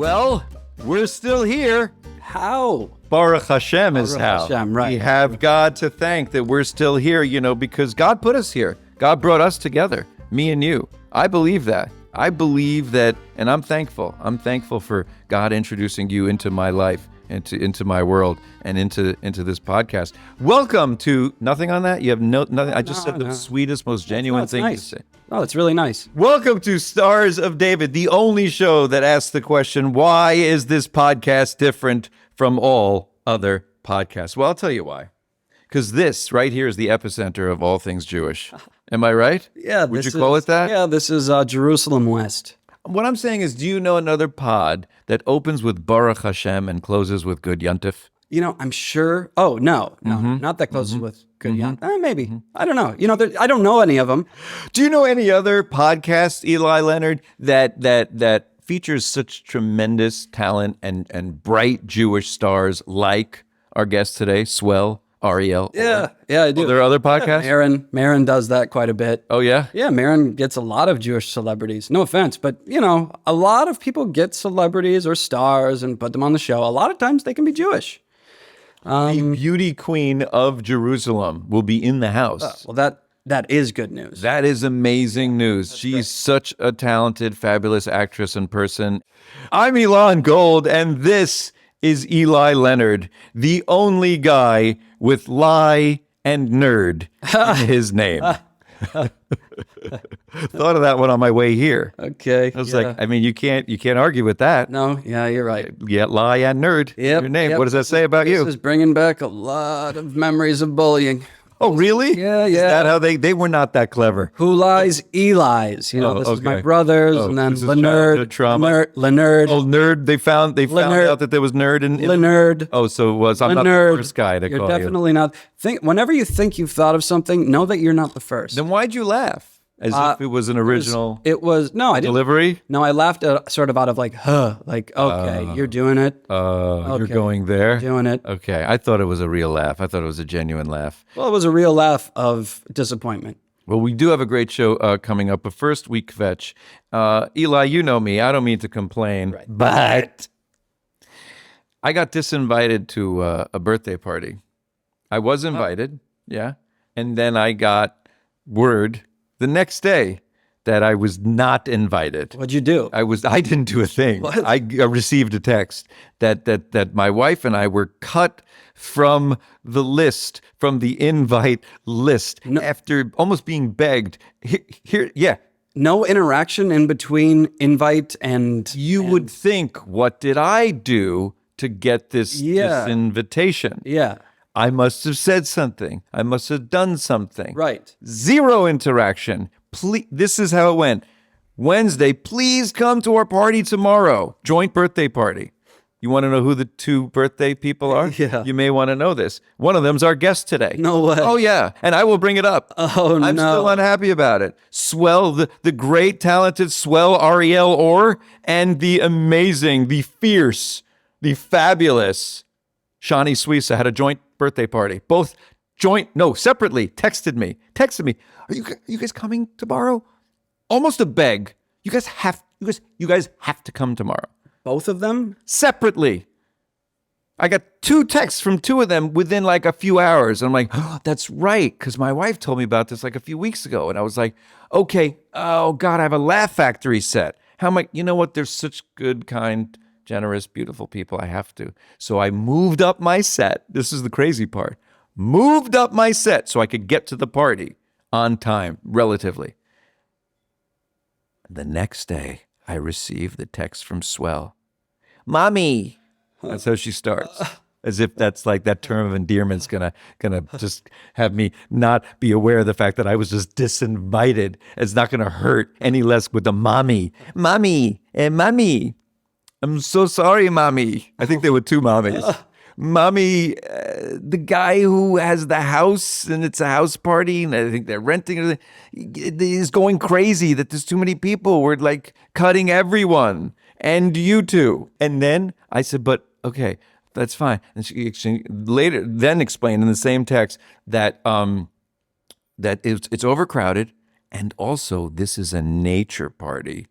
Well, we're still here. How? Baruch Hashem is Baruch how. Hashem, right. We have God to thank that we're still here, because God put us here. God brought us together, me and you. I believe that. I believe that, and I'm thankful. I'm thankful for God introducing you into my life, into my world, and into this podcast. Welcome to nothing on that. You have nothing. I just said the sweetest, most genuine thing to say. Oh, it's really nice. Welcome to Stars of David, the only show that asks the question, why is this podcast different from all other podcasts? Well, I'll tell you why. Because this right here is the epicenter of all things Jewish. Am I right? Yeah. Would you call it that? Yeah, this is Jerusalem West. What I'm saying is, do you know another pod that opens with Baruch Hashem and closes with Good Yontif? I'm sure. Oh, no, not that closes with Good maybe. I don't know. I don't know any of them. Do you know any other podcast, Eli Leonard, that features such tremendous talent and bright Jewish stars like our guest today, Swell Ariel Or? Yeah, I do. Are there other podcasts? Marin does that quite a bit. Oh, yeah? Yeah, Marin gets a lot of Jewish celebrities. No offense, but, a lot of people get celebrities or stars and put them on the show. A lot of times they can be Jewish. The beauty queen of Jerusalem will be in the house. Well, that is good news. That is amazing news. She's such a talented, fabulous actress and person. I'm Elon Gold, and this is Eli Leonard, the only guy with lie and nerd in his name. Thought of that one on my way here. Okay. I was like, you can't argue with that. No, yeah, you're right. Yeah, lie and nerd. Yep, Your name. yep. What does that say about you? This is bringing back a lot of memories of bullying. Oh, really? Yeah. Is that how they were not that clever? Who lies? Eli's. This is my brother's, and then Leonard. Leonard. Oh, nerd. They found out that there was nerd in Leonard. Oh, so it was. I'm not the first guy to You're call definitely not. Whenever you think you've thought of something, know that you're not the first. Then why'd you laugh? As if it was an original It was no, I didn't. delivery? No, I laughed sort of out of okay, you're doing it. You're going there? Doing it. Okay. I thought it was a real laugh. I thought it was a genuine laugh. Well, it was a real laugh of disappointment. Well, we do have a great show coming up, but first we kvetch. Eli, you know me. I don't mean to complain, but I got disinvited to a birthday party. I was invited, yeah, and then I got word the next day that I was not invited. What'd you do? I didn't do a thing. What? I received a text that my wife and I were cut from the list, from the invite list, after almost being begged. Here, yeah. No interaction in between invite and... You would think, what did I do to get this invitation? Yeah. I must have said something. I must have done something. Right. Zero interaction. Please, this is how it went. Wednesday, please come to our party tomorrow. Joint birthday party. You want to know who the two birthday people are? Yeah. You may want to know this. One of them's our guest today. No way. Oh, yeah. And I will bring it up. Oh, no. I'm still unhappy about it. Swell, the great, talented Swell Ariel Or, and the amazing, the fierce, the fabulous Shani Suisa had a joint birthday party. Both separately texted me. Are you guys coming tomorrow? Almost a beg. You guys have to come tomorrow. Both of them? Separately. I got 2 texts from 2 of them within like a few hours. And I'm like, oh, that's right. Because my wife told me about this like a few weeks ago. And I was like, okay, oh God, I have a Laugh Factory set. How am I, you know what? They're such good, kind, generous, beautiful people. I have to. So I moved up my set. This is the crazy part. Moved up my set so I could get to the party on time, relatively. The next day, I received the text from Swell. Mommy. That's how she starts. As if that's like that term of endearment's gonna just have me not be aware of the fact that I was just disinvited. It's not gonna hurt any less with the mommy. Mommy. I'm so sorry, Mommy. I think there were 2 mommies. Mommy, the guy who has the house and it's a house party and I think they're renting it, is going crazy that there's too many people. We're like cutting everyone and you too. And then I said, but okay, that's fine. And she later then explained in the same text that that it's overcrowded and also this is a nature party.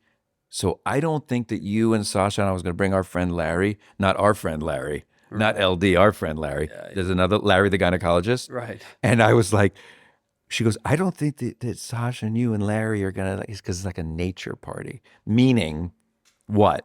So I don't think that you and Sasha, and I was going to bring our friend Larry, not our friend Larry, not LD, our friend Larry. There's another Larry, the gynecologist. Right. And I was like, she goes, I don't think that Sasha and you and Larry are going to, because it's like a nature party. Meaning what?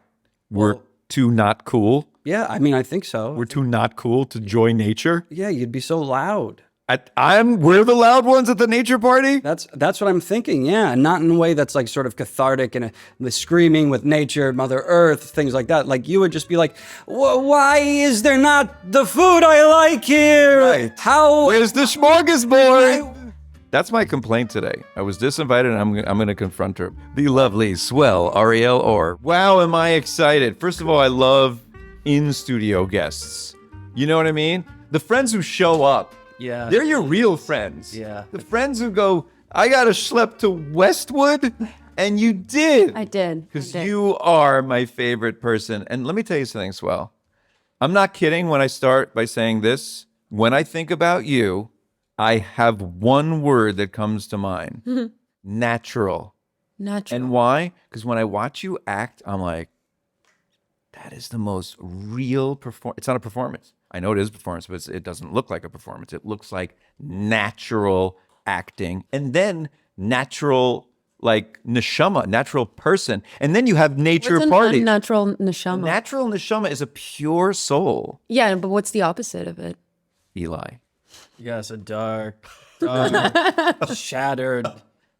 We're too not cool? Yeah, I mean, I think so. We're too not cool to join nature? Yeah, you'd be so loud. We're the loud ones at the nature party? That's what I'm thinking. Yeah, and not in a way that's like sort of cathartic and the screaming with nature, Mother Earth, things like that. Like you would just be like, "Why is there not the food I like here? Right. How? Where's the smorgasbord?" That's my complaint today. I was disinvited and I'm going to confront her. The lovely Swell Ariel Or. Wow, am I excited. First of all, I love in-studio guests. You know what I mean? The friends who show up. Yeah. They're your real friends. Yeah. The friends who go, I got to schlep to Westwood, and you did. I did. Because you are my favorite person. And let me tell you something, Swell. I'm not kidding when I start by saying this. When I think about you, I have one word that comes to mind. Natural. Natural. And why? Because when I watch you act, I'm like, that is the most real performance. It's not a performance. I know it is a performance, but it doesn't look like a performance. It looks like natural acting. And then natural, like neshama, natural person. And then you have nature What's an parties. unnatural neshama? Natural neshama is a pure soul. Yeah, but what's the opposite of it? Eli. Yes, a dark, shattered.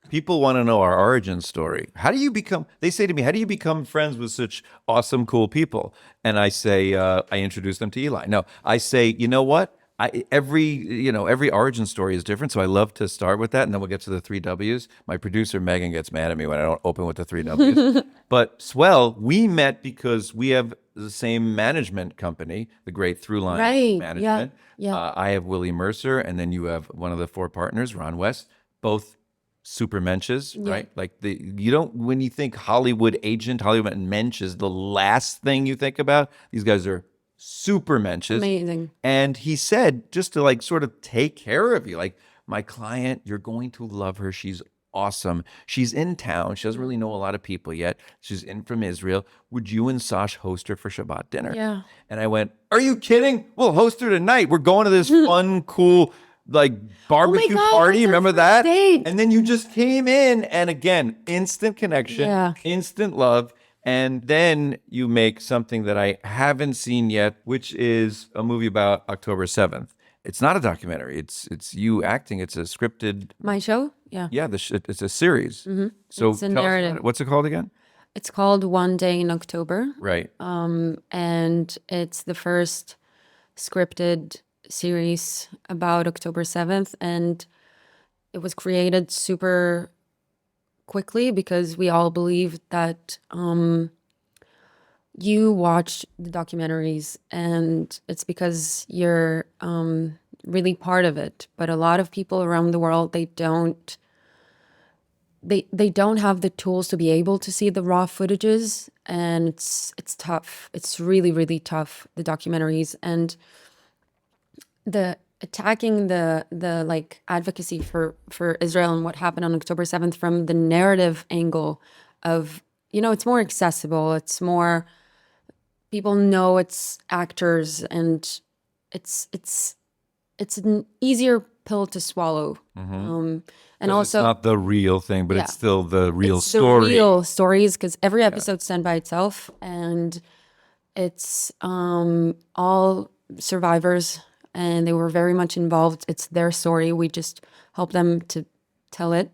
People want to know our origin story. How do you become, they say to me, how do you become friends with such awesome, cool people? And I say, I introduce them to Eli. No, I say, you know what? Every origin story is different. So I love to start with that. And then we'll get to the 3 W's. My producer, Megan, gets mad at me when I don't open with the 3 W's. But Swell, we met because we have the same management company, the great Throughline Right, Management. yeah. I have Willie Mercer, and then you have one of the 4 partners, Ron West, both super mensches, right? Like when you think Hollywood agent, Hollywood mensch is the last thing you think about. These guys are super mensches. Amazing. And he said, just to like sort of take care of you, like my client, you're going to love her. She's awesome. She's in town. She doesn't really know a lot of people yet. She's in from Israel. Would you and Sash host her for Shabbat dinner? Yeah. And I went, are you kidding? We'll host her tonight. We're going to this fun, cool, like barbecue God, party. that's our Remember first that? date. And then you just came in, and again, instant connection, Yeah. instant love. And then you make something that I haven't seen yet, which is a movie about October 7th. It's not a documentary. It's you acting. It's a scripted. My show? Yeah. Yeah, it's a series. So It's a tell us about narrative. it. What's it called again? It's called One Day in October. Right. And it's the first scripted series about October 7th. And it was created super quickly because we all believe that you watch the documentaries and it's because you're really part of it. But a lot of people around the world, they don't have the tools to be able to see the raw footages, and it's tough. It's really, really tough, the documentaries. And the attacking the like advocacy for Israel and what happened on October 7th from the narrative angle of, it's more accessible. It's more, people know it's actors, and it's an easier pill to swallow. And also, it's not the real thing, but Yeah. it's still the real it's story. the real stories, because every episode stand by itself, and it's all survivors, and they were very much involved. It's their story. We just help them to tell it.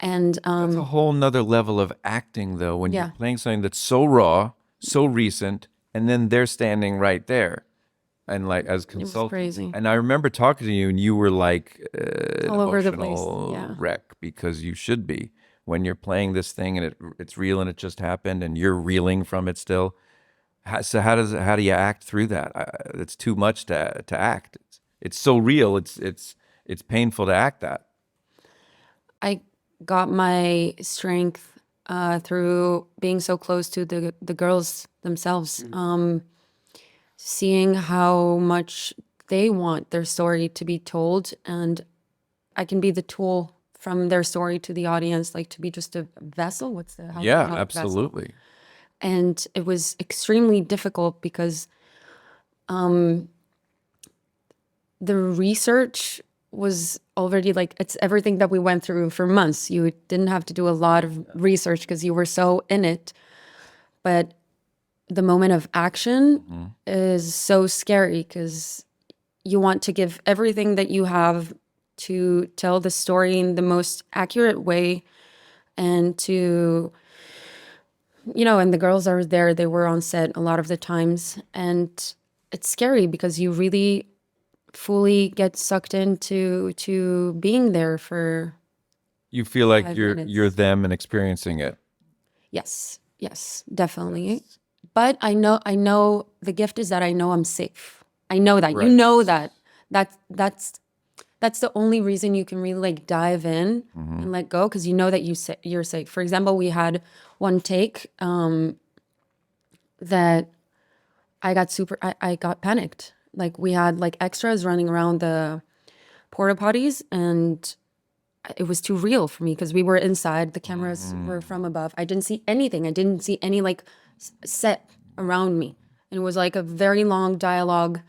And It's a whole nother level of acting, though, when Yeah. you're playing something that's so raw, so recent, and then they're standing right there, and like as consultants. crazy. And I remember talking to you, and you were like an All over the place, emotional yeah. wreck, because you should be when you're playing this thing and it's real and it just happened, and you're reeling from it still. So how do you act through that? It's too much to act. It's so real. It's painful to act that. I got my strength through being so close to the girls themselves, seeing how much they want their story to be told, and I can be the tool from their story to the audience, like to be just a vessel. What's the how Yeah, vessel? absolutely. And it was extremely difficult because the research was already like, it's everything that we went through for months. You didn't have to do a lot of research because you were so in it. But the moment of action is so scary because you want to give everything that you have to tell the story in the most accurate way and to, and the girls are there, they were on set a lot of the times. And it's scary because you really fully get sucked into being there for You feel like 5 you're minutes. them and experiencing it. Yes, definitely. But I know the gift is that I know I'm safe. I know that. You Right. know that. That's the only reason you can really like dive in and let go because you know that you're safe. For example, we had one take that I got panicked. Like we had like extras running around the porta potties and it was too real for me because we were inside, the cameras were from above. I didn't see anything. I didn't see any like set around me. And it was like a very long dialogue,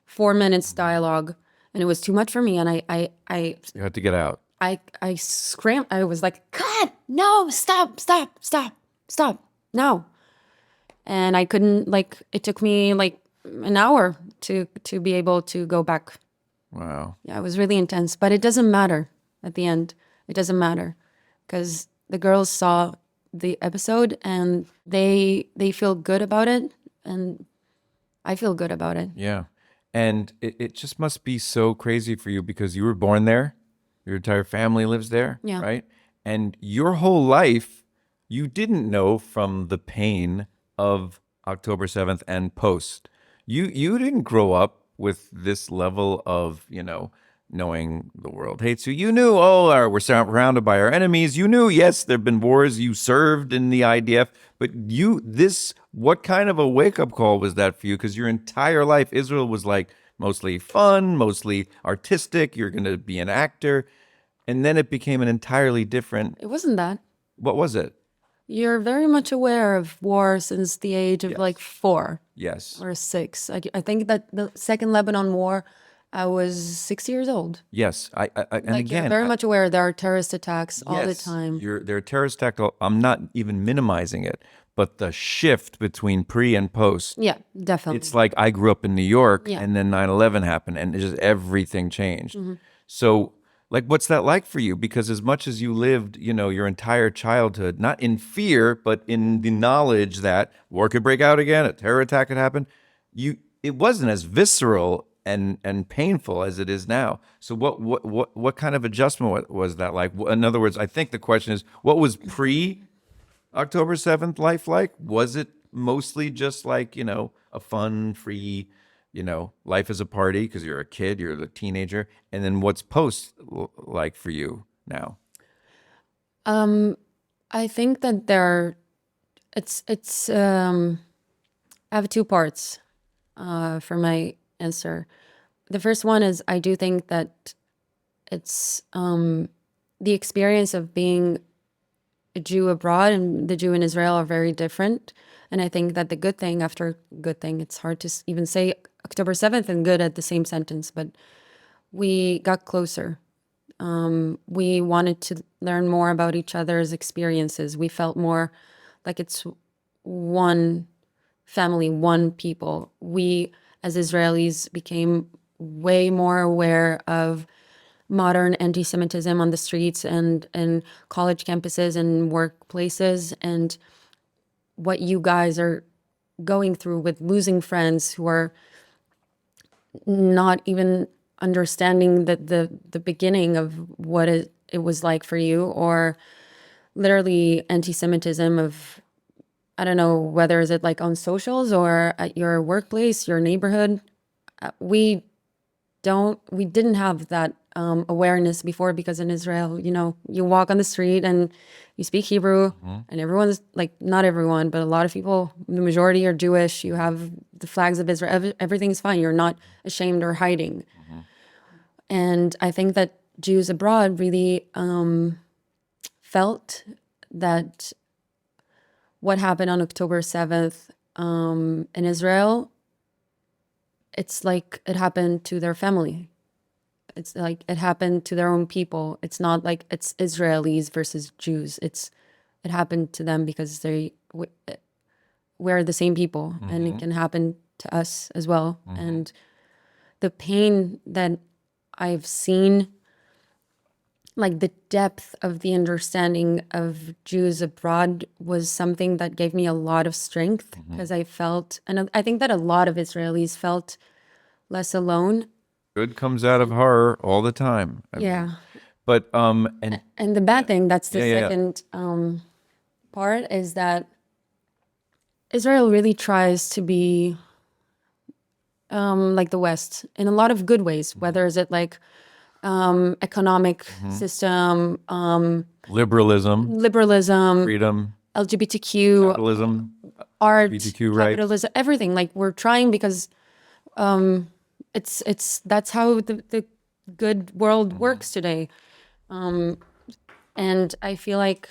4 minutes dialogue, and it was too much for me. And You had to get out. I screamed. I was like, "God, no, stop, no!" And I couldn't like. It took me like an hour to be able to go back. Wow. Yeah, it was really intense, but it doesn't matter at the end. It doesn't matter because the girls saw the episode and they feel good about it, and I feel good about it. Yeah. And it just must be so crazy for you because you were born there. Your entire family lives there, Yeah. right? And your whole life, you didn't know from the pain of October 7th and post. You didn't grow up with this level of, knowing the world hates you. You knew, we're surrounded by our enemies. You knew, yes, there have been wars. You served in the IDF. But what kind of a wake-up call was that for you? Because your entire life, Israel was like mostly fun, mostly artistic. You're going to be an actor. And then it became an entirely different, It wasn't that. what was it? You're very much aware of war since the age of like 4 Yes. or 6. I think that the second Lebanon war, I was 6 years old. Yes. And Like you're again, very much aware there are terrorist attacks all the yes, time. There are terrorist attacks. I'm not even minimizing it, but the shift between pre and post, Yeah, definitely. it's like I grew up in New York Yeah. and then 9/11 happened and it just everything changed. So, like, what's that like for you? Because as much as you lived, your entire childhood, not in fear, but in the knowledge that war could break out again, a terror attack could happen, it wasn't as visceral and painful as it is now. So what kind of adjustment was that like? In other words, I think the question is, what was pre October 7th life like? Was it mostly just like, a fun, free, life as a party because you're a kid, you're a teenager, and then what's post like for you now? I think that I have 2 parts for my answer. The first one is I do think that it's the experience of being a Jew abroad and the Jew in Israel are very different. And I think that the good thing after good thing, it's hard to even say October 7th and good at the same sentence, but we got closer. We wanted to learn more about each other's experiences. We felt more like it's one family, one people. We, as Israelis, became way more aware of modern anti-Semitism on the streets and college campuses and workplaces, and what you guys are going through with losing friends who are not even understanding the beginning of what it was like for you, or literally anti-Semitism of, I don't know, whether is it like on socials or at your workplace, your neighborhood. We didn't have that awareness before because in Israel, you walk on the street and you speak Hebrew and everyone's like, not everyone, but a lot of people, the majority are Jewish. You have the flags of Israel. Everything's fine. You're not ashamed or hiding. And I think that Jews abroad really felt that what happened on October 7th in Israel, it's like it happened to their family. It's like it happened to their own people. It's not like it's Israelis versus Jews. It happened to them because we're the same people, and it can happen to us as well. And the pain that I've seen, like the depth of the understanding of Jews abroad, was something that gave me a lot of strength, because I felt, and I think that a lot of Israelis felt less alone. Good comes out of horror all the time. Yeah. But and The bad thing, that's the Yeah. second part, is that Israel really tries to be like the West in a lot of good ways, whether is it like economic system, liberalism, freedom, LGBTQ, capitalism, art, LGBTQ rights. capitalism, everything. Like we're trying because it's that's how the good world works today. And I feel like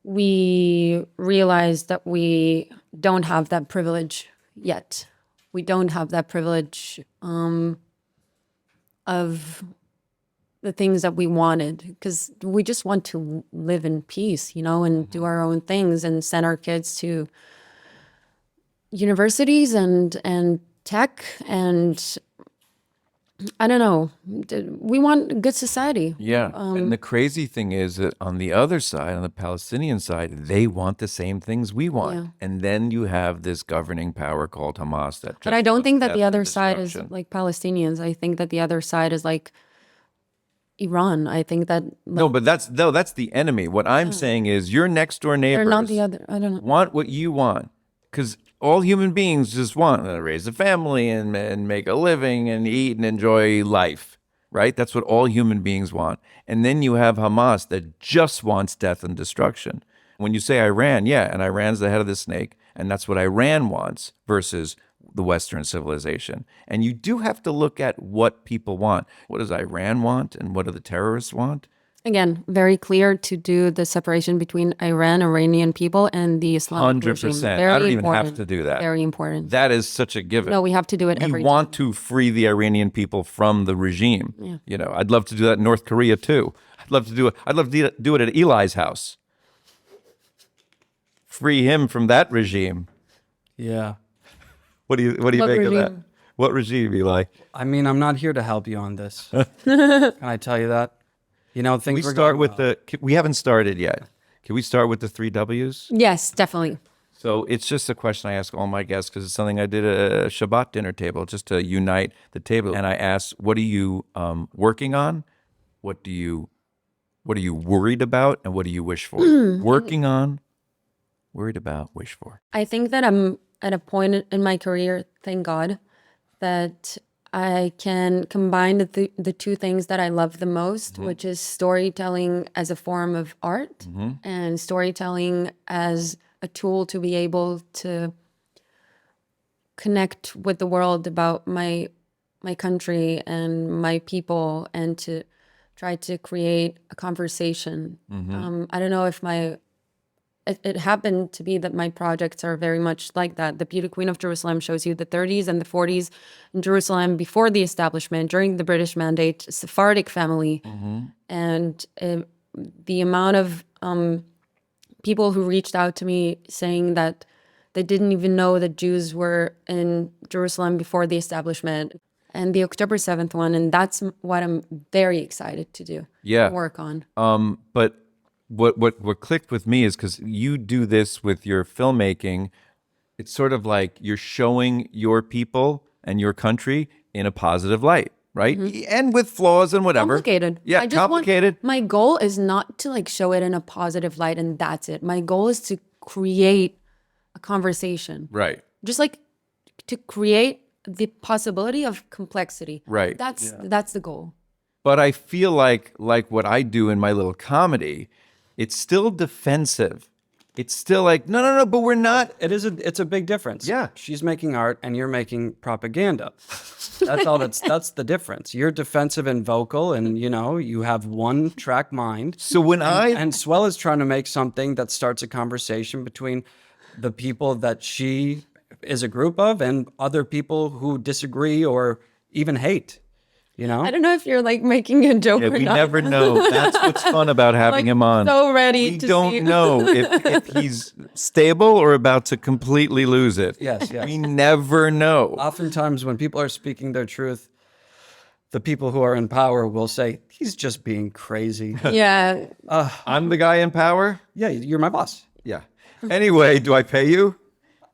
we realize that we don't have that privilege yet. We don't have that privilege of the things that we wanted, because we just want to live in peace, and do our own things and send our kids to universities and tech, and I don't know. We want a good society. Yeah. And the crazy thing is that on the other side, on the Palestinian side, they want the same things we want. Yeah. And then you have this governing power called Hamas that But I don't think that death the and other side is destruction. like Palestinians. I think that the other side is like Iran. I think that No, but that's the enemy. What I'm saying is your next door neighbors they're not the other. I don't know. want what you want, because all human beings just want to raise a family and make a living and eat and enjoy life, right? That's what all human beings want. And then you have Hamas that just wants death and destruction. When you say Iran, yeah, and Iran's the head of the snake, and that's what Iran wants versus the Western civilization. And you do have to look at what people want. What does Iran want, and what do the terrorists want? Again, very clear to do the separation between Iranian people and the Islamic regime. 100%. Very I don't even have important. to do that. Very important. That is such a given. No, we have to do it We every want to free the Iranian people from the regime. Yeah. I'd love to do that in North Korea too. I'd love to do it at Eli's house. Free him from that regime. Yeah. What do you What make of that? regime? What regime, Eli? I mean, I'm not here to help you on this. Can I tell you that? Things We were start going with well. we haven't started yet. Can we start with the 3 W's? Yes, definitely. So it's just a question I ask all my guests, because it's something I did at a Shabbat dinner table just to unite the table. And I asked, what are you working on? What are you worried about? And what do you wish for? Working on, worried about, wish for. I think that I'm at a point in my career, thank God, that I can combine the two things that I love the most, which is storytelling as a form of art and storytelling as a tool to be able to connect with the world about my country and my people, and to try to create a conversation. I don't know if it happened to be that my projects are very much like that. The Beauty Queen of Jerusalem shows you the 30s and the 40s in Jerusalem before the establishment, during the British Mandate, Sephardic family. And the amount of people who reached out to me saying that they didn't even know that Jews were in Jerusalem before the establishment. And the October 7th one, and that's what I'm very excited to do. Yeah. To work on. But what clicked with me is because you do this with your filmmaking, it's sort of like you're showing your people and your country in a positive light, right? And with flaws and whatever. Complicated. Yeah, I just complicated. My goal is not to like show it in a positive light and that's it. My goal is to create a conversation. Right. Just like to create the possibility of complexity. Right. That's the goal. But I feel like what I do in my little comedy, it's still defensive it's still like, no, but we're not. It's a big difference. Yeah. She's making art and you're making propaganda. That's the difference. You're defensive and vocal, and you have one track mind. So when and Swell is trying to make something that starts a conversation between the people that she is a group of and other people who disagree or even hate. I don't know if you're like making a joke or we not. never know. That's what's fun about having him on. So ready We to don't see. know if he's stable or about to completely lose it. Yes. We never know. Oftentimes when people are speaking their truth, the people who are in power will say, he's just being crazy. Yeah. I'm the guy in power? Yeah, you're my boss. Yeah. Anyway, do I pay you?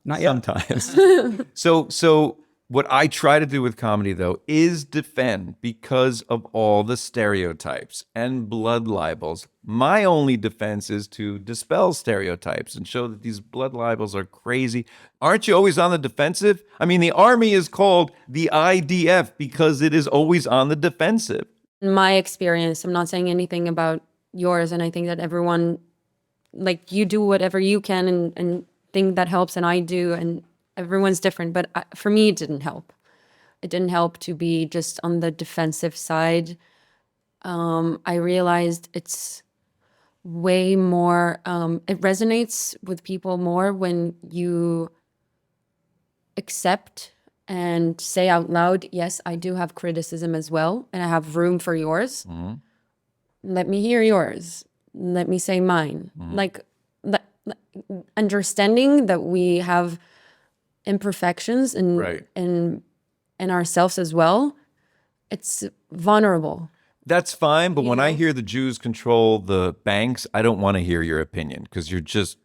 Not yet. Sometimes. So what I try to do with comedy, though, is defend because of all the stereotypes and blood libels. My only defense is to dispel stereotypes and show that these blood libels are crazy. Aren't you always on the defensive? I mean, the army is called the IDF because it is always on the defensive. In my experience, I'm not saying anything about yours, and I think that everyone, like, you do whatever you can and think that helps, and I do, and everyone's different. But for me, it didn't help. It didn't help to be just on the defensive side. I realized it's way more, it resonates with people more when you accept and say out loud, yes, I do have criticism as well, and I have room for yours. Mm-hmm. Let me hear yours. Let me say mine. Mm-hmm. Like, understanding that we have imperfections in ourselves as well. It's vulnerable. That's fine, but when I hear the Jews control the banks, I don't want to hear your opinion because it's just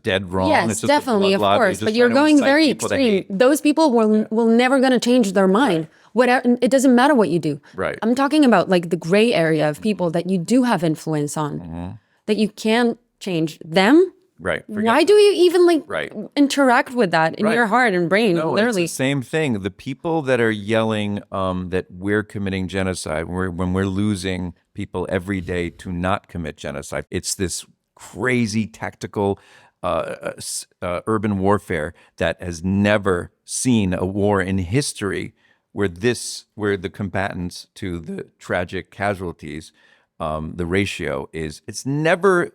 dead wrong. Yes, it's just a definitely, of blood course. just But you're trying to going incite very people to extreme. hate. Those people will never gonna change their mind. Whatever, it doesn't matter what you do. Right. I'm talking about like the gray area of people that you do have influence on, that you can't change them. Right. Why do you even Right. interact with that in Right. your heart and brain? No, literally. it's the same thing. The people that are yelling that we're committing genocide, when we're losing people every day to not commit genocide, it's this crazy tactical urban warfare that has never seen a war in history where the combatants to the tragic casualties, the ratio is it's never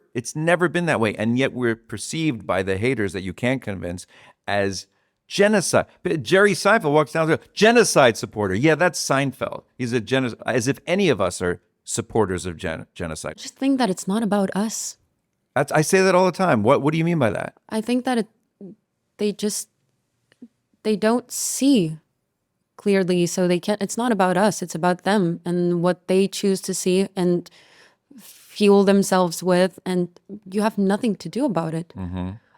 been that way, and yet we're perceived by the haters that you can't convince as genocide. But Jerry Seinfeld walks down the genocide supporter. Yeah, that's Seinfeld. He's a genocide. As if any of us are supporters of genocide. Just think that it's not about us. I say that all the time. What do you mean by that? I think that they don't see clearly, so they can't. It's not about us. It's about them and what they choose to see and fuel themselves with, and you have nothing to do about it.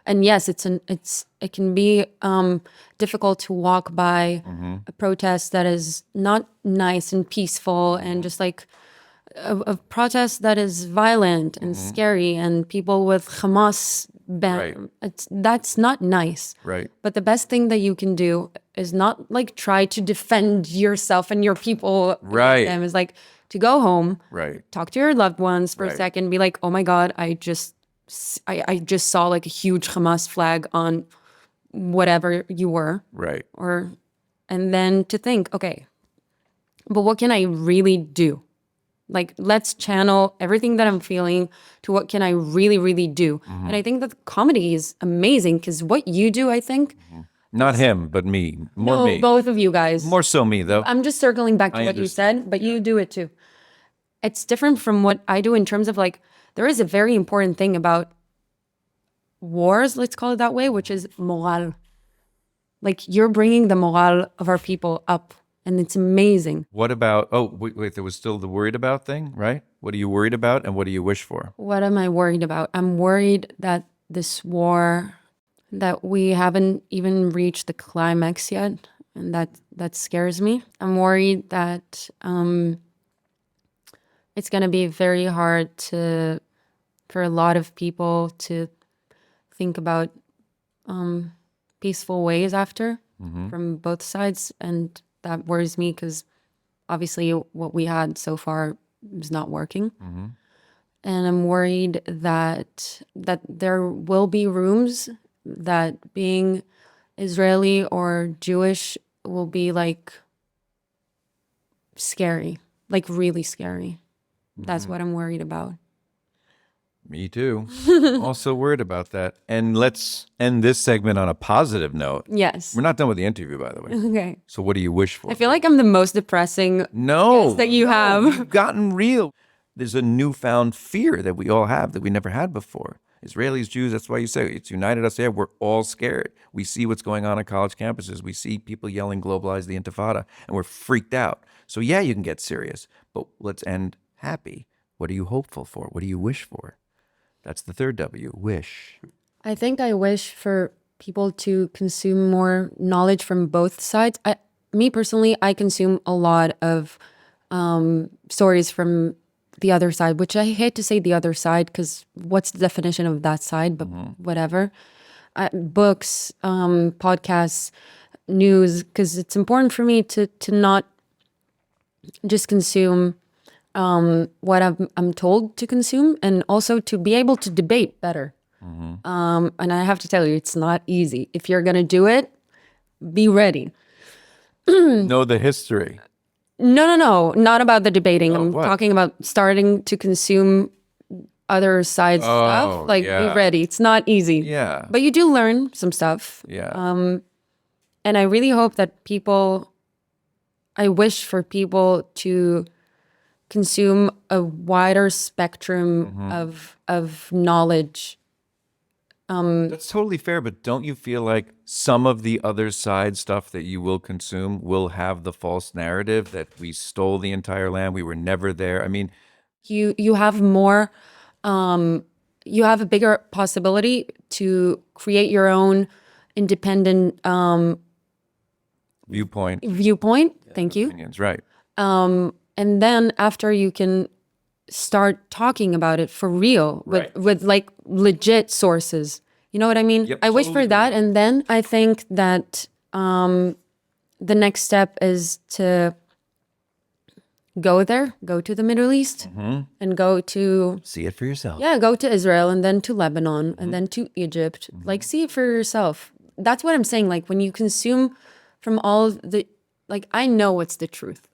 And yes, it can be difficult to walk by a protest that is not nice and peaceful, and just like a protest that is violent and scary, and people with Hamas that's not nice. Right. But the best thing that you can do is not like try to defend yourself and your people. Right. Them is like to go home, Right. talk to your loved ones for a Right. second, be like, oh my God, I just saw like a huge Hamas flag on whatever you were. Right. And then to think, okay, but what can I really do? Like, let's channel everything that I'm feeling to what can I really, really do. And I think that comedy is amazing because what you do, I think, Not him, but me. More me. both of you guys. More so me, though. I'm just circling back to I what you understand. said, but you do it too. It's different from what I do in terms of like, there is a very important thing about wars, let's call it that way, which is morale. Like, you're bringing the morale of our people up, and it's amazing. What about, wait, there was still the worried about thing, right? What are you worried about and what do you wish for? What am I worried about? I'm worried that this war, that we haven't even reached the climax yet, and that scares me. I'm worried that it's going to be very hard for a lot of people to think about peaceful ways after from both sides, and that worries me because obviously what we had so far is not working. and I'm worried that there will be rooms that being Israeli or Jewish will be like scary, like really scary. That's what I'm worried about. Me too. Also worried about that. And let's end this segment on a positive note. Yes. We're not done with the interview, by the way. Okay. So what do you wish for? I feel like I'm the most depressing No. guest that you have. You've gotten real. There's a newfound fear that we all have that we never had before. Israelis, Jews, that's why you say it's united us there. We're all scared. We see what's going on college campuses. We see people yelling, globalize the intifada, and we're freaked out. So yeah, you can get serious, but let's end happy. What are you hopeful for? What do you wish for? That's the third W, wish. I think I wish for people to consume more knowledge from both sides. Me personally, I consume a lot of stories from the other side, which I hate to say the other side because what's the definition of that side? But whatever. Books, podcasts, news, because it's important for me to not just consume what I'm told to consume, and also to be able to debate better. And I have to tell you, it's not easy. If you're going to do it, be ready. Know the history. No, not about the debating. I'm what? talking about starting to consume other sides stuff. Like, yeah. be ready. It's not easy. Yeah. But you do learn some stuff. Yeah. And I really hope that I wish for people to consume a wider spectrum of knowledge. That's totally fair, but don't you feel like some of the other side stuff that you will consume will have the false narrative that we stole the entire land, we were never there? I mean, You have more, you have a bigger possibility to create your own independent viewpoint. Thank you. Opinions, right. And then after you can start talking about it for real with like legit sources. You know what I mean? Yep, I wish totally for that. And then I think that the next step is to go to the Middle East and go to, See it for yourself. go to Israel and then to Lebanon and then to Egypt. Like, see it for yourself. That's what I'm saying. Like, when you consume from all the, like, I know what's the truth.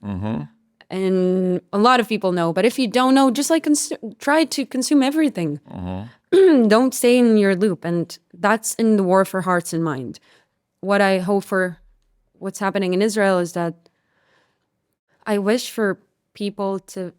And a lot of people know, but if you don't know, just like try to consume everything. Don't stay in your loop. And that's in the war for hearts and mind. What I hope for what's happening in Israel is that I wish for people to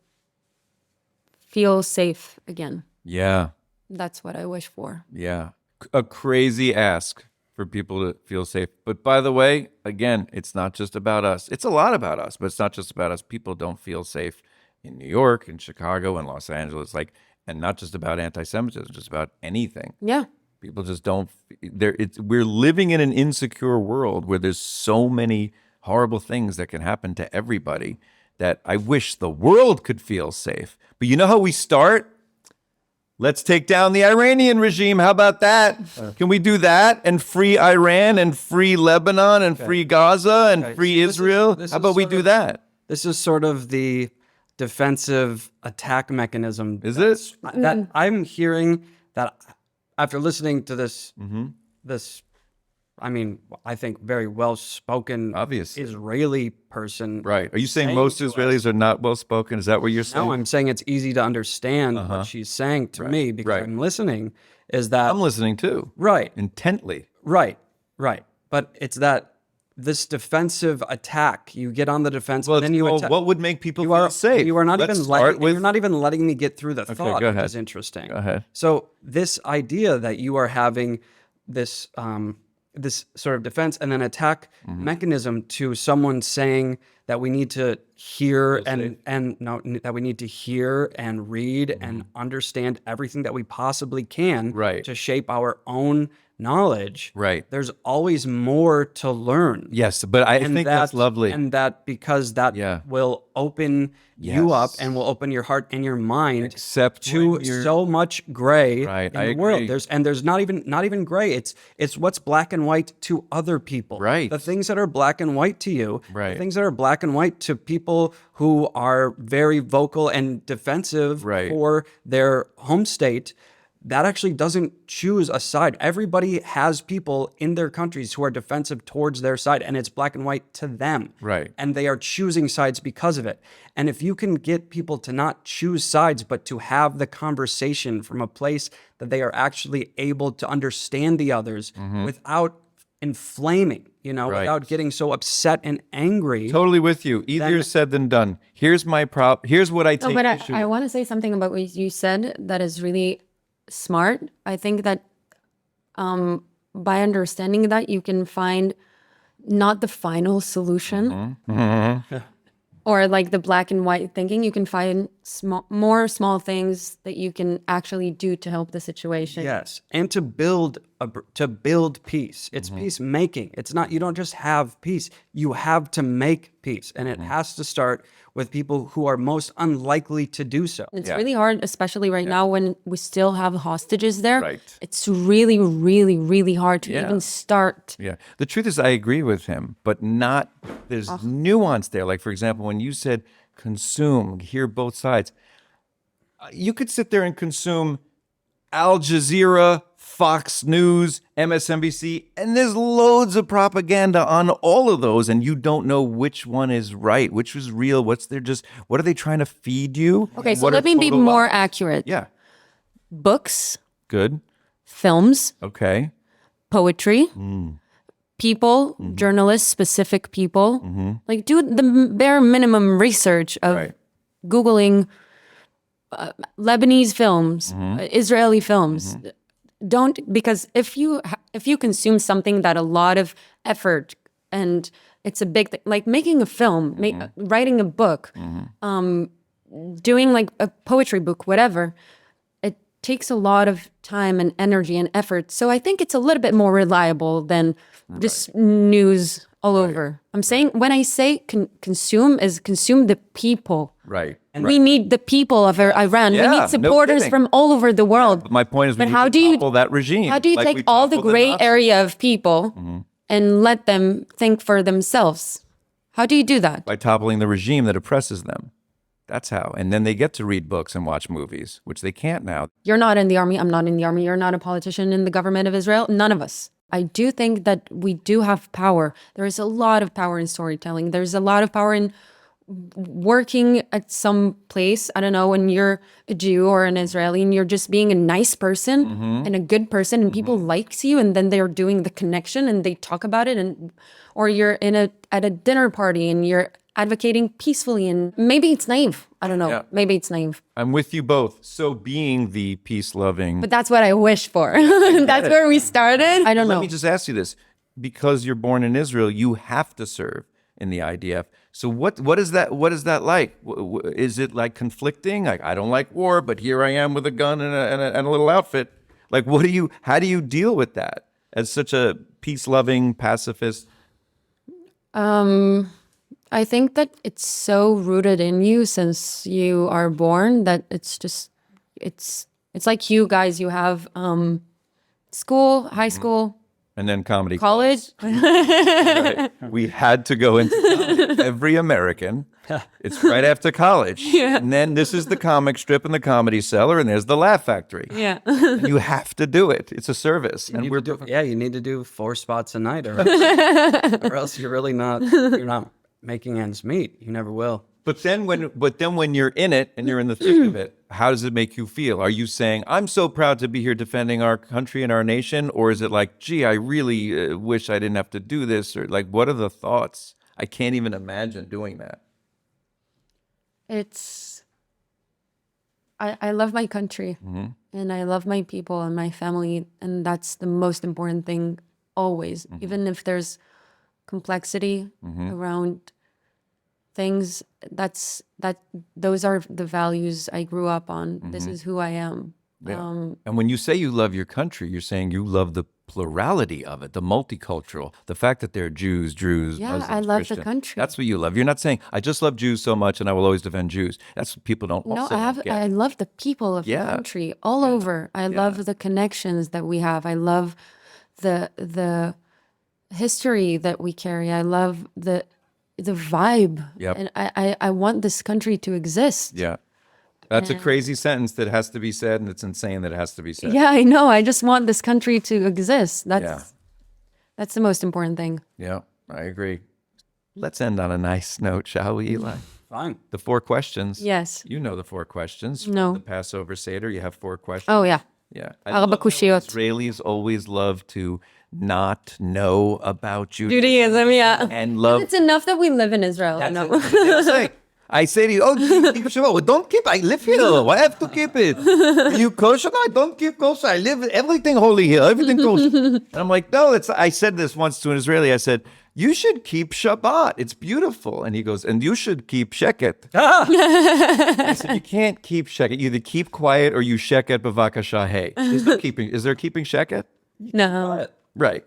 feel safe again. Yeah. That's what I wish for. Yeah. A crazy ask for people to feel safe. But by the way, again, it's not just about us. It's a lot about us, but it's not just about us. People don't feel safe in New York, in Chicago, in Los Angeles, and not just about anti-Semitism, just about anything. Yeah. People just don't. We're living in an insecure world where there's so many horrible things that can happen to everybody that I wish the world could feel safe. But you know how we start? Let's take down the Iranian regime. How about that? Can we do that and free Iran and free Lebanon and free Gaza and free Israel? How about we do that? This is sort of the defensive attack mechanism. Is it? That I'm hearing that after listening to this, I mean, I think very well-spoken, Obviously. Israeli person. Right. Are you saying most Israelis are not well-spoken? Is that what you're saying? No, I'm saying it's easy to understand what she's saying to me because I'm listening. Is that I'm listening too. right? Intently. Right. But it's that this defensive attack. You get on the defense, Well, and then you attack. what would make people feel safe? You are not Let's even start with- you're not even letting me get through the thought, go which ahead. is interesting. Go ahead. So this idea that you are having this this sort of defense and then attack mechanism to someone saying that we need to hear that we need to hear and read and understand everything that we possibly can to shape our own knowledge. Right. There's always more to learn. Yes, but I think that's lovely. And that because that will open you up and will open your heart and your mind Except to when you're- so much gray Right, in I the world. agree. There's not even gray. It's what's black and white to other people. Right. The things that are black and white to you, Right. the things that are black black and white to people who are very vocal and defensive Right. for their home state, that actually doesn't choose a side. Everybody has people in their countries who are defensive towards their side, and it's black and white to them. Right. And they are choosing sides because of it. And if you can get people to not choose sides, but to have the conversation from a place that they are actually able to understand the others without inflaming, Right. without getting so upset and angry. Totally with you. Easier said than done. Here's my Here's what I take No, but issue I want to say something about what you said that is really smart. I think that by understanding that, you can find not the final solution or like the black and white thinking. You can find more small things that you can actually do to help the situation. Yes, and to build peace. It's peacemaking. It's not, you don't just have peace. You have to make peace, and it has to start with people who are most unlikely to do so. It's really hard, especially right now when we still have hostages there. Right. It's really, really, really hard to Yeah. even start. Yeah. The truth is, I agree with him, but there's nuance there. Like, for example, when you said consume, hear both sides, you could sit there and consume Al Jazeera, Fox News, MSNBC, and there's loads of propaganda on all of those, and you don't know which one is right, which is real, what are they trying to feed you? Okay, so What let are me be photo more ops? accurate. Yeah. Books, Good. films, Okay. poetry, people, journalists, specific people. Like, do the bare minimum research of Right. Googling Lebanese films, Israeli films. Because if you consume something that a lot of effort and it's a big thing, like making a film, writing a book, doing like a poetry book, whatever, it takes a lot of time and energy and effort. So I think it's a little bit more reliable than just news all over. I'm saying when I say consume the people. Right. We need the people of Iran. Yeah, we no need supporters kidding. from all over the world. But my point is, we But need how to do you- topple that regime. How do you like we take all the toppled gray Nazis. area of people and let them think for themselves? How do you do that? By toppling the regime that oppresses them. That's how. And then they get to read books and watch movies, which they can't now. You're not in the army. I'm not in the army. You're not a politician in the government of Israel. None of us. I do think that we do have power. There is a lot of power in storytelling. There's a lot of power in working at some place. I don't know, when you're a Jew or an Israeli and you're just being a nice person and a good person and people likes you, and then they're doing the connection and they talk about it, or you're at a dinner party and you're advocating peacefully, and maybe it's naive. I don't know. Yeah. Maybe it's naive. I'm with you both. So being the peace-loving... But that's what I wish for. That's where we started. I don't Let know. me just ask you this. Because you're born in Israel, you have to serve in the IDF. So what is that like? Is it like conflicting? Like, I don't like war, but here I am with a gun and a little outfit. Like, how do you deal with that as such a peace-loving pacifist? I think that it's so rooted in you since you are born that it's like you guys, you have school, high school, And then comedy. college. Right. We had to go into college. Every American. It's right after college. Yeah. And then this is the comic strip in the Comedy Cellar, and there's the Laugh Factory. Yeah. You have to do it. It's a service. And You need to do 4 spots a night, or else you're not making ends meet. You never will. But then when you're in it and you're in the thick of it, how does it make you feel? Are you saying, I'm so proud to be here defending our country and our nation? Or is it like, gee, I really wish I didn't have to do this? Or like, what are the thoughts? I can't even imagine doing that. I love my country and I love my people and my family. And that's the most important thing always, even if there's complexity around things, those are the values I grew up on. This is who I am. Yeah. And when you say you love your country, you're saying you love the plurality of it, the multicultural, the fact that there are Jews, Druze, Yeah, Muslims, I love the Christians. country. That's what you love. You're not saying, I just love Jews so much and I will always defend Jews. That's what people don't No, also get. I love the people of the country all over. I love the connections that we have. I love the history that we carry. I love the vibe. Yep. And I want this country to exist. Yeah. That's a crazy sentence that has to be said, and it's insane that it has to be said. Yeah, I know. I just want this country to exist. Yeah. That's the most important thing. Yeah, I agree. Let's end on a nice note, shall we, Eli? Fine. The 4 questions. Yes. You know the 4 questions. From No. The Passover Seder, you have 4 questions. Oh yeah. Yeah. Arba kushiyot. Israelis always love to not know about Judaism. Judaism, yeah. And love. It's enough that we live in Israel. I say to you, oh, keep Shabbat. Well, don't keep. I live here. I have to keep it. You kosher? No, I don't keep kosher. I live everything holy here. Everything kosher. And I'm like, no. I said this once to an Israeli. I said, you should keep Shabbat. It's beautiful. And he goes, and you should keep Sheket. I said, you can't keep Sheket. You either keep quiet or you Sheket b'vakasha hey. Is there keeping Sheket? No. Right.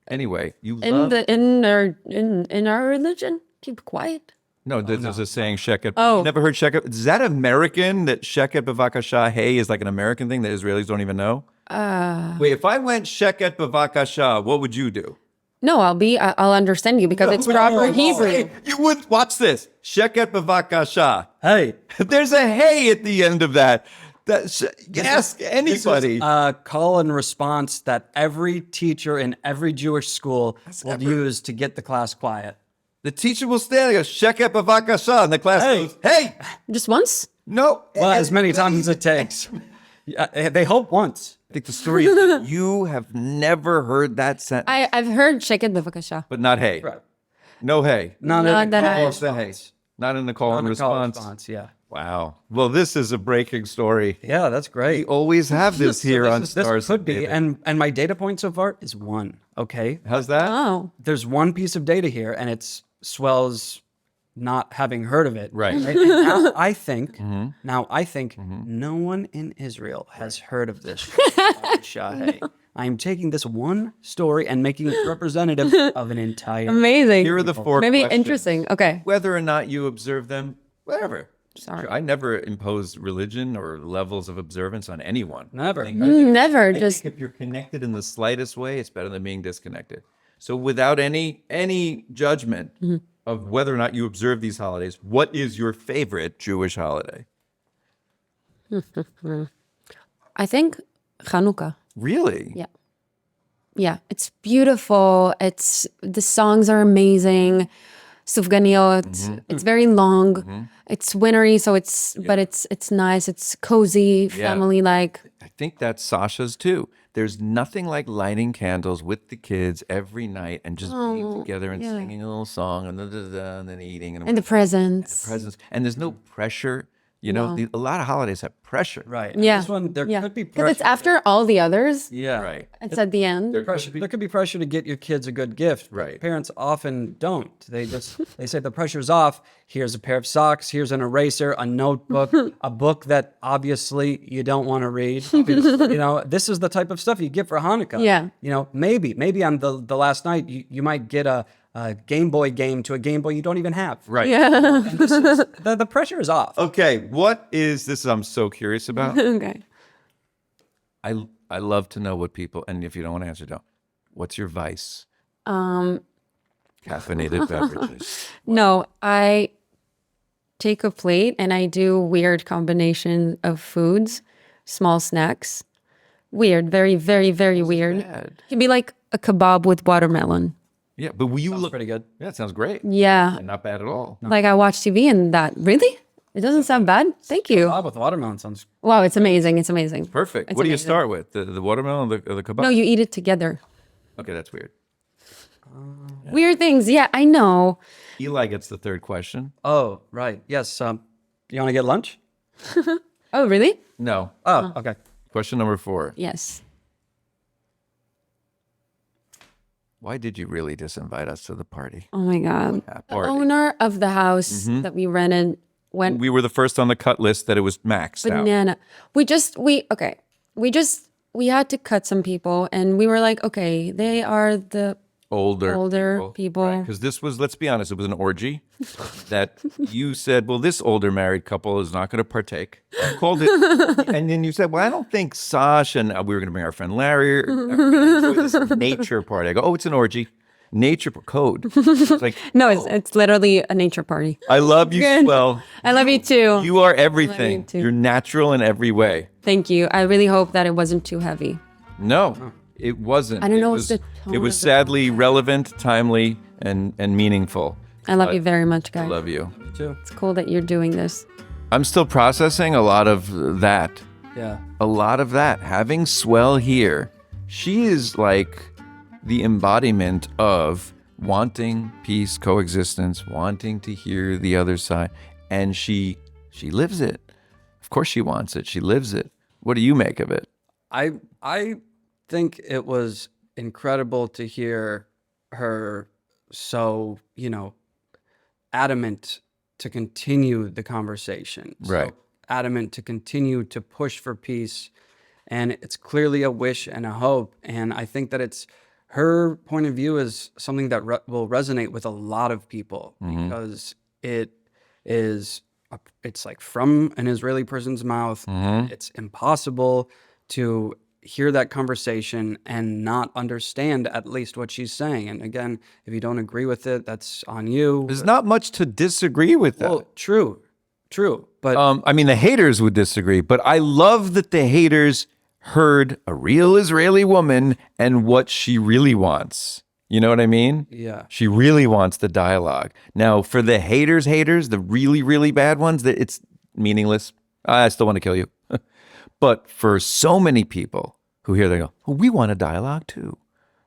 Anyway, you In love. in our religion, keep quiet. No, there's a saying Sheket. Oh. You never heard Sheket? Is that American? That Sheket b'vakasha hey is like an American thing that Israelis don't even know? Wait, if I went Sheket b'vakasha, what would you do? No, I'll understand you because it's proper Hebrew. You would watch this. Sheket b'vakasha. Hey. There's a hey at the end of that. Ask anybody. A call and response that every teacher in every Jewish school will use to get the class quiet. The teacher will stand and go, Sheket b'vakasha, and the class goes, hey, Just once? no. Well, as many times as it takes. They hope once. I think the story is that you have never heard that sentence, I've heard sheket bevakasha. but not hey. Right. No hey. Not that I- Almost a hey. Not in the call and a call and response. response. Yeah. Wow. Well, this is a breaking story. Yeah, that's We great. always have this here on This Stars. could be, and my data point so far is 1. Okay, How's that? Oh. there's one piece of data here, and it's Swell's not having heard of it. Right. And now I think, no one in Israel has heard of this. Shahay. I'm taking this one story and making it representative of an entire. Amazing. Here are the 4 Maybe questions. interesting. Okay. Whether or not you observe them, whatever. Sorry. I never impose religion or levels of observance on anyone. Never. Never. I Just think if you're connected in the slightest way, it's better than being disconnected. So without any judgment of whether or not you observe these holidays, what is your favorite Jewish holiday? I think Hanukkah. Really? Yeah. Yeah. It's beautiful. The songs are amazing. Sufganiyot. It's very long. It's wintry, so but it's nice. It's cozy, family like. I think that's Sasha's too. There's nothing like lighting candles with the kids every night and just being together and singing a little song and, and then eating and And the presents. presents. And there's no pressure. You know, a lot of holidays have pressure. Right. Yeah. This one, there could be Because pressure. it's after all the others. Yeah. Right. It's at the end. There could be pressure to get your kids a good gift. Right. Parents often don't. They say the pressure's off. Here's a pair of socks. Here's an eraser, a notebook, a book that obviously you don't want to read. This is the type of stuff you get for Hanukkah. Yeah. Maybe on the last night you might get a Game Boy game to a Game Boy you don't even have. Right. Yeah. The pressure is off. Okay. What is this? I'm so curious about. Okay. I love to know what people, and if you don't want to answer, don't. What's your vice? Caffeinated beverages. No, I take a plate and I do weird combination of foods, small snacks. Weird, very, very, very weird. Bad. It'd be like a kebab with watermelon. Yeah, but will you look Pretty good. Yeah, it sounds great. Yeah. Not bad at all. Like I watch TV and that. Really? It doesn't sound bad? Thank you. Bob with watermelon sounds. Wow, it's amazing. It's amazing. Perfect. It's What do you amazing. start with? The watermelon or the kebab? No, you eat it together. Okay, that's weird. Weird things. Yeah, I know. Eli gets the third question. Oh, right. Yes. You want to get lunch? Oh, really? No. Oh, okay. Question number 4. Yes. Why did you really disinvite us to the party? Oh my God. Yeah, The party. owner of the house that we rented went We were the first on the cut list that it was maxed out. banana. We had to cut some people and we were like, okay, they are the older people. Because this was, let's be honest, it was an orgy that you said, well, this older married couple is not going to partake. You called it, and then you said, well, I don't think Sash and we were going to bring our friend Larry. We're gonna enjoy this nature party. I go, oh, it's an orgy. nature code. It's like, No, it's literally a nature party. I love you, Good. Swell. I love you too. You are everything. too. You're natural in every way. Thank you. I really hope that it wasn't too heavy. No, it wasn't. I don't know It if the tone it was of the sadly relevant, timely, and meaningful. I love you very much, I guys. love you. Too. It's cool that you're doing this. I'm still processing a lot of that. Yeah. A lot of that. Having Swell here, she is like the embodiment of wanting peace, coexistence, wanting to hear the other side, and she lives it. Of course she wants it. She lives it. What do you make of it? I think it was incredible to hear her so, adamant to continue the conversation. Right. So adamant to continue to push for peace. And it's clearly a wish and a hope. And I think that it's her point of view is something that will resonate with a lot of people because it's like from an Israeli person's mouth. It's impossible to hear that conversation and not understand at least what she's saying. And again, if you don't agree with it, that's on you. There's not much to disagree with that. Well, true. But I mean, the haters would disagree, but I love that the haters heard a real Israeli woman and what she really wants. You know what I mean? yeah, She really wants the dialogue. Now, for the haters, the really, really bad ones, that it's meaningless. I still want to kill you. But for so many people who hear, they go, oh, we want a dialogue too.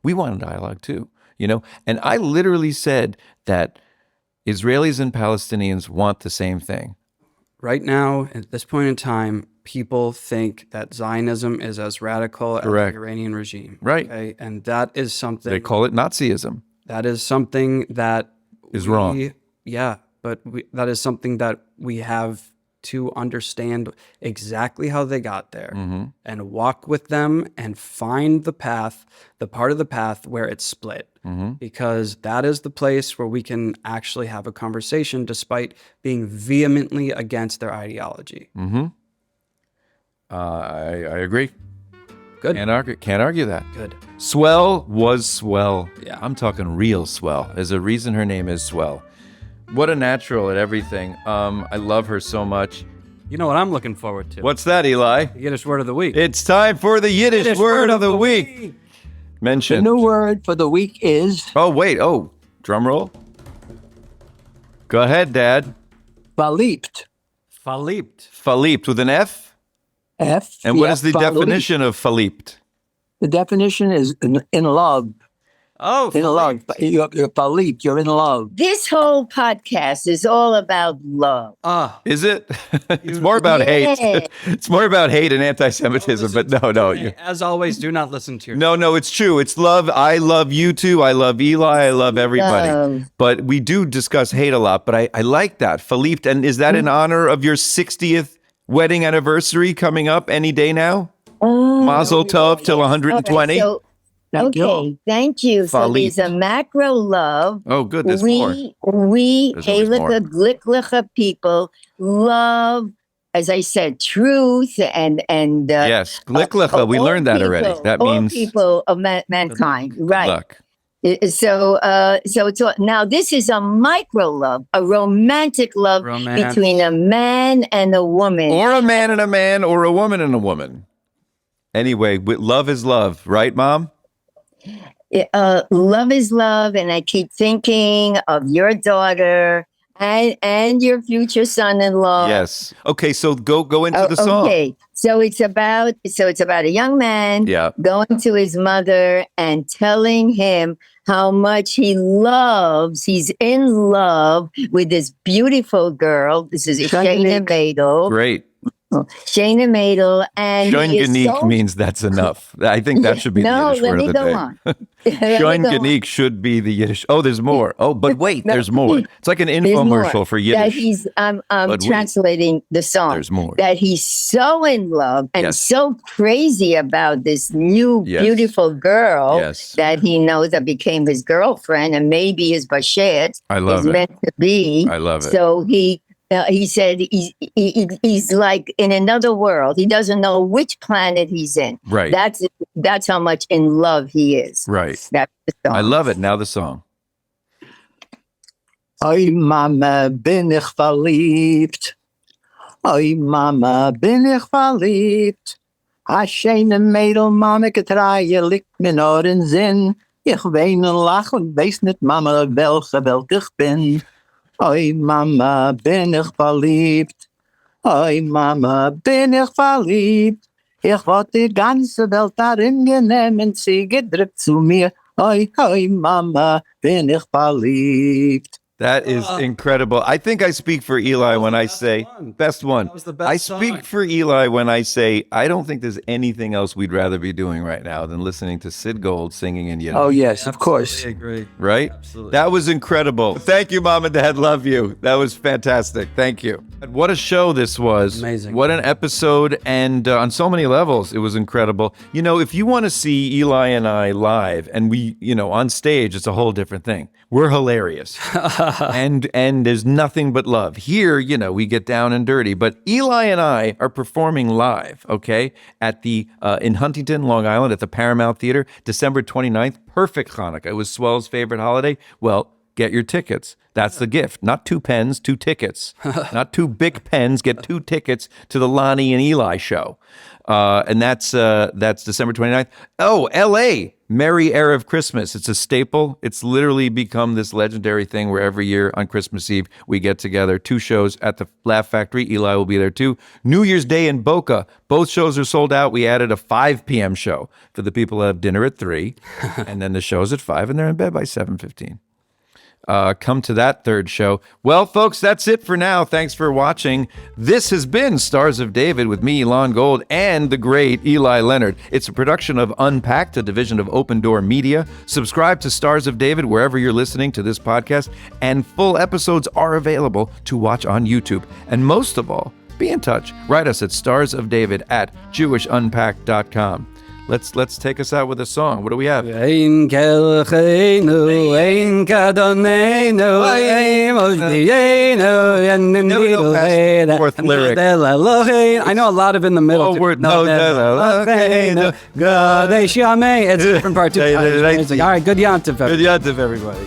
We want a dialogue too. And I literally said that Israelis and Palestinians want the same thing. right now, at this point in time, people think that Zionism is as radical as the Correct. Iranian regime. Right. Okay? And that is something They call it Nazism. that is something that Is wrong. Yeah, but that is something that we have to understand exactly how they got there and walk with them and find the path, the part of the path where it's split. Because that is the place where we can actually have a conversation despite being vehemently against their ideology. I agree. Good. Can't argue that. Good. Swell was Swell. Yeah. I'm talking real Swell. There's a reason her name is Swell. What a natural at everything. I love her so much. You know what I'm looking forward to? What's that, Eli? The Yiddish word of the week. It's time for the Yiddish word of the week. The Mention. new word for the week is Oh, wait. Oh, drum roll. Go ahead, Dad. verliebt. Verliebt. Verliebt with an F? F. And what yeah, is the verliebt. definition of verliebt? The definition is in love. Oh, In love. You're verliebt. You're in love. This whole podcast is all about love. Is it? It's more about hate. Yeah. It's more about hate and anti-Semitism, but no. As always, do not listen to your. No, it's true. It's love. I love you too. I love Eli. I love everybody. Love. But we do discuss hate a lot, but I like that. Verliebt. And is that in honor of your 60th wedding anniversary coming up any day now? Mazel tov till 120. So, Thank you. okay, thank you. So there's a macro love. Oh, good. There's more. We There's always more. Halakha Glicklicha people love, as I said, truth and Yes. Glicklicha. We all learned that already. people, That all means people of mankind, good right? luck. So now this is a micro love, a romantic love Romance. between a man and a woman. Or a man and a man, or a woman and a woman. Anyway, love is love, right, Mom? Love is love, and I keep thinking of your daughter and your future son-in-law. Yes. Okay, so go into the song. Okay, so it's about a young man Yeah. going to his mother and telling him how much he's in love with this beautiful girl. This is Shayna Madel. Great. Shayna Madel, and he is Shoinganik so- means that's enough. I think that should be No, the Yiddish let word me of the go day. on. Let me go on. Shoinganik should be the Yiddish. Oh, there's more. Oh, but wait, there's more. It's like an There's more. infomercial for That Yiddish. he's I'm But wait. translating the song. There's more. That he's so in love and Yes. so crazy about this new Yes. beautiful girl Yes. that he knows that became his girlfriend and maybe his bashet I love is it. meant to be. I love it. So he he said he's like in another world. He doesn't know which planet he's in. Right. That's how much in love he is. Right. That's the song. I love it. Now the song. Oy Mama, bin ich verliebt. Oy Mama, bin ich verliebt. A schöne Mädel, Mama, getreie, liegt mir nur in Sinn. Ich weine und lach und weiß nicht, Mama, welche ich bin. Oy Mama, bin ich verliebt. Oy Mama, bin ich verliebt. Ich wollte die ganze Welt darin genommen, sie gedrückt zu mir. Oy, oy Mama, bin ich verliebt. That is incredible. I think I speak for Eli when I say best one. That was the best I speak song. for Eli when I say I don't think there's anything else we'd rather be doing right now than listening to Sid Gold singing in Yiddish. Oh, yes, of course. I agree. Right? Absolutely. That was incredible. Thank you, Mom and Dad. Love you. That was fantastic. Thank you. What a show this was. Amazing. What an episode. And on so many levels, it was incredible. You know, if you want to see Eli and I live and we, on stage, it's a whole different thing. We're hilarious. and there's nothing but love. Here, we get down and dirty. But Eli and I are performing live, okay, at the in Huntington, Long Island, at the Paramount Theater, December 29th. Perfect Hanukkah. It was Swell's favorite holiday. Well, get your tickets. That's the gift. Not 2 pens, 2 tickets. Not 2 big pens. Get 2 tickets to the Lonnie and Eli show. And that's December 29th. Oh, L.A. Merry Erev Christmas. It's a staple. It's literally become this legendary thing where every year on Christmas Eve, we get together. 2 shows at the Laugh Factory. Eli will be there too. New Year's Day in Boca. Both shows are sold out. We added a 5 p.m. show for the people who have dinner at 3. And then the show's at 5 and they're in bed by 7:15. Come to that 3rd show. Well, folks, that's it for now. Thanks for watching. This has been Stars of David with me, Elon Gold, and the great Eli Leonard. It's a production of Unpacked, a division of Open Door Media. Subscribe to Stars of David wherever you're listening to this podcast, and full episodes are available to watch on YouTube. And most of all, be in touch. Write us at starsofdavid@jewishunpacked.com. Let's take us out with a song. What do we have? Ein kelchenu, ein kadonenu, ein moshienu, and the go past the 4th lyric. I know a lot of in the middle. Oh, we're- no, God, it's a different part too. All right, good yontif. Good yontif, everybody.